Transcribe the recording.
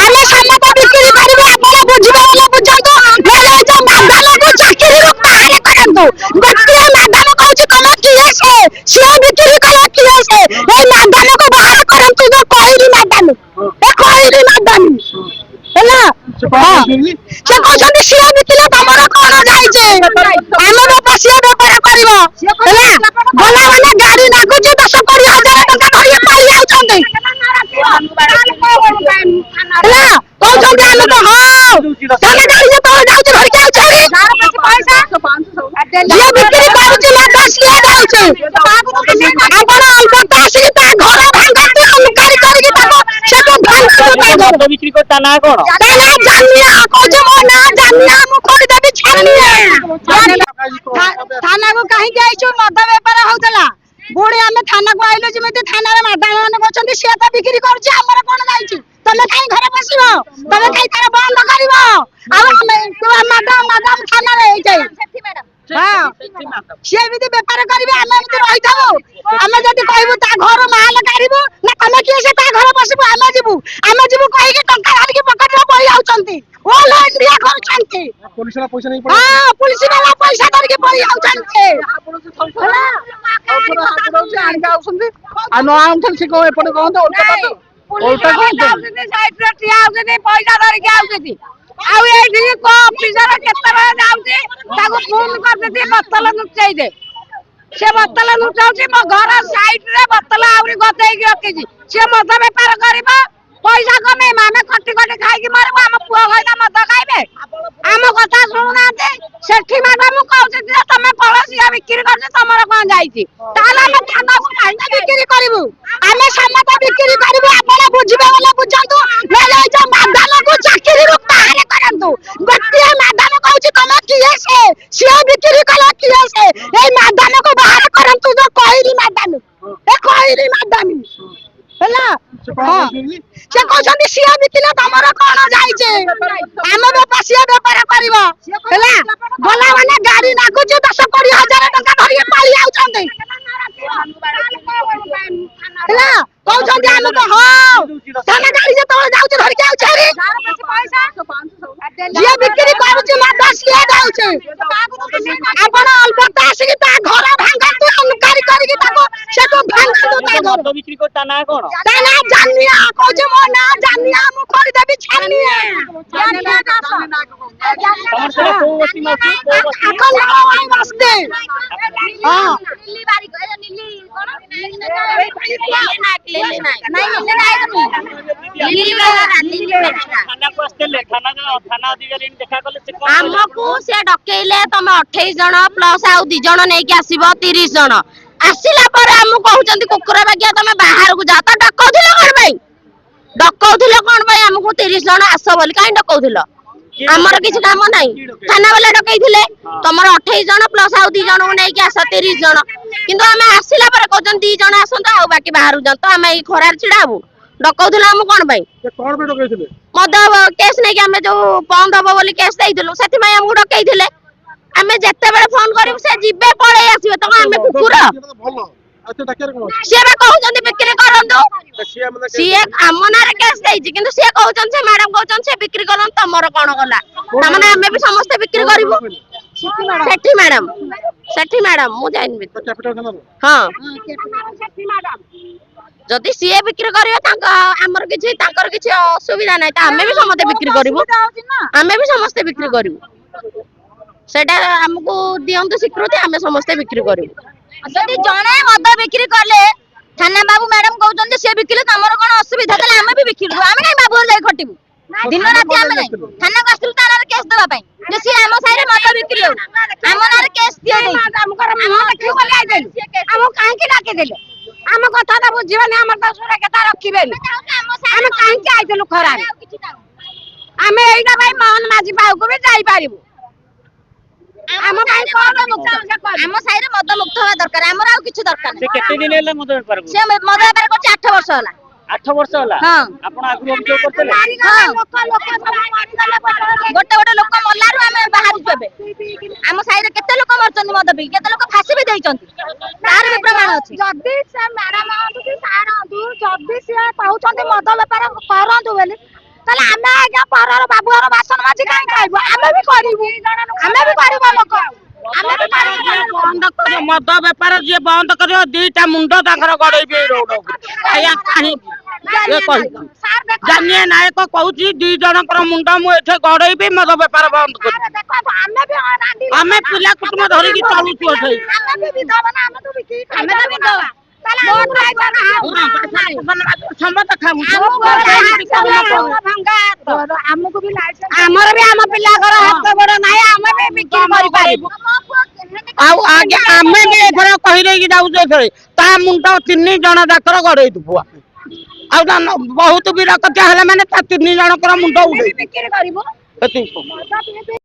ଆମେ ସମସ୍ତେ ବିକ୍ରି କରିବୁ ଆପଣ ବୁଝିବେ ବୋଲେ ବୁଝନ୍ତୁ ନହେଲେ ଏ ଯୋଉ ମାଦାନକୁ ଚାକିରିରୁ ବାହାର କରନ୍ତୁ ଗୋଟିଏ ମାଦାନ କହୁଛି ତମେ କିଏ ସିଏ ବିକ୍ରି କଲା କିଏ ଏଇ ମାଦାନକୁ ବାହାର କରନ୍ତୁ ଯୋଉ କହିଲି ମାଦାନ ଏ କହିଲି ମାଦାନ ହେଲା ସେ କହୁଛନ୍ତି ସିଏ ବିକିଲେ ତମର କଣ ଯାଇଛି ଆମ ବାପା ସିଏ ବେପାର କରିବ ହେଲା ଗଲା ମାନେ ଗାଡି ଲାଗୁଛି 10-20 ହଜାର ଟଙ୍କା ଧରିକି ପାଳି ଯାଉଛନ୍ତି ହେଲା କହୁଛନ୍ତି ଆମେ ତ ହଁ ତମେ ଗାଡି ଯେତେବେଳେ ଯାଉଛି ଧରିକି ଆଉଛନ୍ତି ଯିଏ ବିକ୍ରି କରୁଛି ମାଦ ସିଏ ଯାଉଛି ଆପଣ ଅଳ୍ପ ଆସିକି ତା ଘର ଭାଙ୍ଗନ୍ତୁ ଅନୁକାରୀ କରିକି ତାକୁ ସେଠୁ ଭାଙ୍ଗନ୍ତୁ ବିକ୍ରି କରି ତା ନାଁ କଣ? ତା ନାଁ ଜାନିଆ କହୁଛି ମୋ ନାଁ ଜାନିଆ ମୁଁ କରିଦେବି ଛାନିଆ ଥାନାକୁ କାହିଁକି ଆଇଛୁ ମଦ ବେପାର ହଉଥିଲା ପୁଣି ଆମେ ଥାନାକୁ ଆଇଲୁ ଯେମିତି ଥାନାରେ ମାଦାମ ମାନେ ବସନ୍ତି ସିଏ ତ ବିକ୍ରି କରୁଛି ଆମର କଣ ଯାଇଛି ତମେ କାହିଁ ଘରେ ବସିବ ତମେ କାହିଁ ତାର ବନ୍ଦ କରିବ ଆଉ ଆମେ ମାଦାମ ଥାନାରେ ହେଇଯାଇ ସିଏ ଏମିତି ବେପାର କରିବେ ଆମେ ଏମିତି ରହିଥାଉ ଆମେ ଯଦି କହିବୁ ତା ଘର ମାଲ କାଢିବୁ ନା ତମେ କିଏ ସେ ତା ଘରେ ବସିବୁ ଆମେ ଯିବୁ କହିକି ଟଙ୍କା ଧରିକି ପକେଟରେ ପଳେଇ ଯାଉଛନ୍ତି ଅଲ୍ ଇଣ୍ଡିଆ କରୁଛନ୍ତି ପୁଲିସ ବାଲା ପଇସା ଧରିକି ପଳେଇ ଯାଉଛନ୍ତି ପଇସା ଧରିକି ଆଉଛନ୍ତି ଆଉ ଏଇଠି ଅଫିସର କେତେବେଳେ ଯାଉଛି ତାକୁ ଫୋନ କରିଦେଇଛି ବୋତଲ ଲୁଚେଇ ଦେ ସେ ବୋତଲ ଲୁଚାଉଛି ମୋ ଘର ସାଇଡ ରେ ବୋତଲ ଆହୁରି ଗଦେଇକି ରଖିଛି ସେ ମଦ ବେପାର କରିବ ପଇସା କମେଇବ ଆମେ ଖଟି ଖାଇକି ମରିବୁ ଆମ ପୁଅ ଭାଇନା ମଦ ଖାଇବେ ଆମ କଥା ଶୁଣୁନାହାନ୍ତି ସେଠି ମ୍ୟାଡାମ କହୁଛି ଯେ ତମେ ପଳସିଆ ବିକ୍ରି କରୁଛ ତମର କଣ ଯାଇଛି ତାହେଲେ ଆମେ ଥାନାକୁ କାହିଁକି ବିକ୍ରି କରିବୁ ଆମେ ସମସ୍ତେ ବିକ୍ରି କରିବୁ ଆପଣ ବୁଝିବେ ବୋଲେ ବୁଝନ୍ତୁ ନହେଲେ ଏ ଯୋଉ ମାଦାନକୁ ଚାକିରିରୁ ବାହାର କରନ୍ତୁ ଗୋଟିଏ ମାଦାନ କହୁଛି ତମେ କିଏ ସିଏ ବିକ୍ରି କଲା କିଏ ଏଇ ମାଦାନକୁ ବାହାର କରନ୍ତୁ ଯୋଉ କହିଲି ମାଦାନ ଏ କହିଲି ମାଦାନ ହେଲା ସେ କହୁଛନ୍ତି ସିଏ ବିକିଲେ ତମର କଣ ଯାଇଛି ଆମ ବାପା ସିଏ ବେପାର କରିବ ହେଲା ଗଲା ମାନେ ଗାଡି ଲାଗୁଛି 10-20 ହଜାର ଟଙ୍କା ଧରିକି ପାଳି ଯାଉଛନ୍ତି ହେଲା କହୁଛନ୍ତି ଆମେ ତ ହଁ ତମେ ଗାଡି ଯେତେବେଳେ ଯାଉଛି ଧରିକି ଆଉଛନ୍ତି ଯିଏ ବିକ୍ରି କରୁଛି ମାଦ ସିଏ ଯାଉଛି ଆପଣ ଅଳ୍ପ ଆସିକି ତା ଘର ଭାଙ୍ଗନ୍ତୁ ଅନୁକାରୀ କରିକି ତାକୁ ସେଠୁ ଭାଙ୍ଗନ୍ତୁ ତା ଘର ବିକ୍ରି କରି ତା ନାଁ କଣ? ତା ନାଁ ଜାନିଆ କହୁଛି ମୋ ନାଁ ଜାନିଆ ମୁଁ କରିଦେବି ଛାନିଆ ତମର ସେଟା କୋଉ ବସ୍ତି ମାଉସୀ କୋଉ ବସ୍ତି? ବସ୍ତି ହଁ ଥାନାକୁ ଆସିଥିଲେ ଥାନା ଅଧିକାରୀ ଦେଖା କଲେ ସେ କଣ ଆମକୁ ସେ ଡକେଇଲେ ତମେ 28 ଜଣ ପ୍ଲସ ଆଉ 2 ଜଣ ନେଇକି ଆସିବ 30 ଜଣ ଆସିଲା ପରେ ଆମକୁ କହୁଛନ୍ତି କୁକୁର ବାଗିଆ ତମେ ବାହାରକୁ ଯାଅ ତ ଡକଉଥିଲ କଣ ପାଇଁ ଆମକୁ 30 ଜଣ ଆସ ବୋଲି କାହିଁ ଡକଉଥିଲ ଆମର କିଛି କାମ ନାହିଁ ଥାନା ବାଲା ଡକେଇଥିଲେ ତମର 28 ଜଣ ପ୍ଲସ ଆଉ 2 ଜଣକୁ ନେଇକି ଆସ 30 ଜଣ କିନ୍ତୁ ଆମେ ଆସିଲା ପରେ କହୁଛନ୍ତି 2 ଜଣ ଆସନ୍ତୁ ଆଉ ବାକି ବାହାରକୁ ଯାଆନ୍ତୁ ଆମେ ଏଇ ଖରାରେ ଛିଡା ହବୁ ଡକଉଥିଲ ଆମକୁ କଣ ପାଇଁ ମଦ କେସ୍ ନେଇକି ଆମେ ଯୋଉ ବନ୍ଦ ହବ ବୋଲି କେସ୍ ଦେଇଥିଲୁ ସେଥିପାଇଁ ଆମକୁ ଡକେଇଥିଲେ ଆମେ ଯେତେବେଳେ ଫୋନ କରିବୁ ସେ ଯିବେ ପଳେଇ ଆସିବେ ତ ଆମେ କୁକୁର ସିଏ କହୁଛନ୍ତି ବିକ୍ରି କରନ୍ତୁ ସିଏ ଆମ ନାଁରେ କେସ୍ ଦେଇଛି କିନ୍ତୁ ସିଏ କହୁଛନ୍ତି ସେ ମ୍ୟାଡାମ କହୁଛନ୍ତି ସେ ବିକ୍ରି କରନ୍ତୁ ତମର କଣ ଗଲା ତାମାନେ ଆମେ ବି ସମସ୍ତେ ବିକ୍ରି କରିବୁ ସେଠି ମ୍ୟାଡାମ ମୁଁ ଜାଣିବି ହଁ ଯଦି ସିଏ ବିକ୍ରି କରିବେ ତାଙ୍କର କିଛି ଅସୁବିଧା ନାହିଁ ତ ଆମେ ବି ସମସ୍ତେ ବିକ୍ରି କରିବୁ ସେଟା ଆମକୁ ଦିଅନ୍ତୁ ସ୍ୱୀକୃତି ଆମେ ସମସ୍ତେ ବିକ୍ରି କରିବୁ ଯଦି ଜଣେ ମଦ ବିକ୍ରି କଲେ ଥାନା ବାବୁ ମ୍ୟାଡାମ କହୁଛନ୍ତି ସେ ବିକିଲେ ତମର କଣ ଅସୁବିଧା ତାହେଲେ ଆମେ ବି ବିକିବୁ ଆମେ କାଇଁ ବାବୁ ଯାଇ ଖଟିବୁ ଦିନ ରାତି ଆମେ ନାଇଁ ଥାନାକୁ ଆସିଥିଲୁ ତା ନାଁରେ କେସ୍ ଦେବା ପାଇଁ ଯେ ସିଏ ଆମ ସାହିରେ ମଦ ବିକ୍ରି ହଉ ଆମ ନାଁରେ କେସ୍ ଦିଅ ଆମକୁ କାହିଁକି ଡାକିଦେଲେ ଆମ କଥା ତ ବୁଝିବନି ଆମର ତ ସୁରକ୍ଷତା ରଖିବେନି ଆମେ କାହିଁକି ଆଇଥିଲୁ ଖରାରେ ଆମେ ଏଇଟା ପାଇଁ ମୋହନ ମାଝି ପାଖକୁ ବି ଯାଇପାରିବୁ ଆମ ପାଇଁ କଣ ଆମ ସାହିରେ ମଦ ମୁକ୍ତ ହବା ଦରକାର ଆମର ଆଉ କିଛି ଦରକାର ସେ କେତେ ଦିନ ହେଲା ମଦ ବେପାର କରୁଛି ସେ ମଦ ବେପାର କରୁଛି 8 ବର୍ଷ ହେଲା 8 ବର୍ଷ ହେଲା ଆପଣ ଆଗରୁ ଅଭିଯୋଗ କରିଥିଲେ ଗୋଟେ ଲୋକ ମଲାରୁ ଆମେ ବାହାରିଛୁ ଏବେ ଆମ ସାହିରେ କେତେ ଲୋକ ମରୁଛନ୍ତି ମଦ ପିଇ କେତେ ଲୋକ ଫାଶୀ ବି ଦେଇଛନ୍ତି ତାର ବି ପ୍ରମାଣ ଅଛି ଯଦି ସେ ମ୍ୟାଡାମ ଯଦି ସାର୍ ଯଦି ସିଏ କହୁଛନ୍ତି ମଦ ବେପାର କରନ୍ତୁ ବୋଲି ତାହେଲେ ଆମେ ଆଜ୍ଞା ପରର ବାବୁର ବାସନ ମାଜି କାଇଁ ଖାଇବୁ ଆମେ ବି କରିବୁ ଲୋକ ଆମେ ବି ବନ୍ଦ କରିବ ମଦ ବେପାର ଯିଏ ବନ୍ଦ କରିବ ଦିଟା ମୁଣ୍ଡ ତାଙ୍କର ଗଡେଇବେ ଏଇ ରୋଡ ଆଜ୍ଞା କାହିଁକି ଜାନିଏ ନାୟକ କହୁଛି 2 ଜଣଙ୍କର ମୁଣ୍ଡ ମୁଁ ଏଠି ଗଡେଇବି ମଦ ବେପାର ବନ୍ଦ କରିବି ଆମେ ପିଲା କୁଟୁମ୍ବ ଧରିକି ଚଳୁଛୁ ଏଠି ସମସ୍ତେ ଖାଉ ଆମର ବି ଆମ ପିଲାଙ୍କର ହାତ ଗୋଡ ନାହିଁ ଆମେ ବି ବିକ୍ରି କରିପାରିବୁ ଆଉ ଆଜ୍ଞା ଆମେ ବି ଏଥର କହିଦେଇକି ଯାଉଛୁ ଏଥର ତା ମୁଣ୍ଡ 3 ଜଣ ଯାକର ଗଡେଇ ଦବୁ ଆଉ ବହୁତ ବିରକତିଆ ହେଲେ ମାନେ ତା 3 ଜଣଙ୍କର ମୁଣ୍ଡ ଉଡେଇ ବିକ୍ରି କରିବୁ ଏତିକି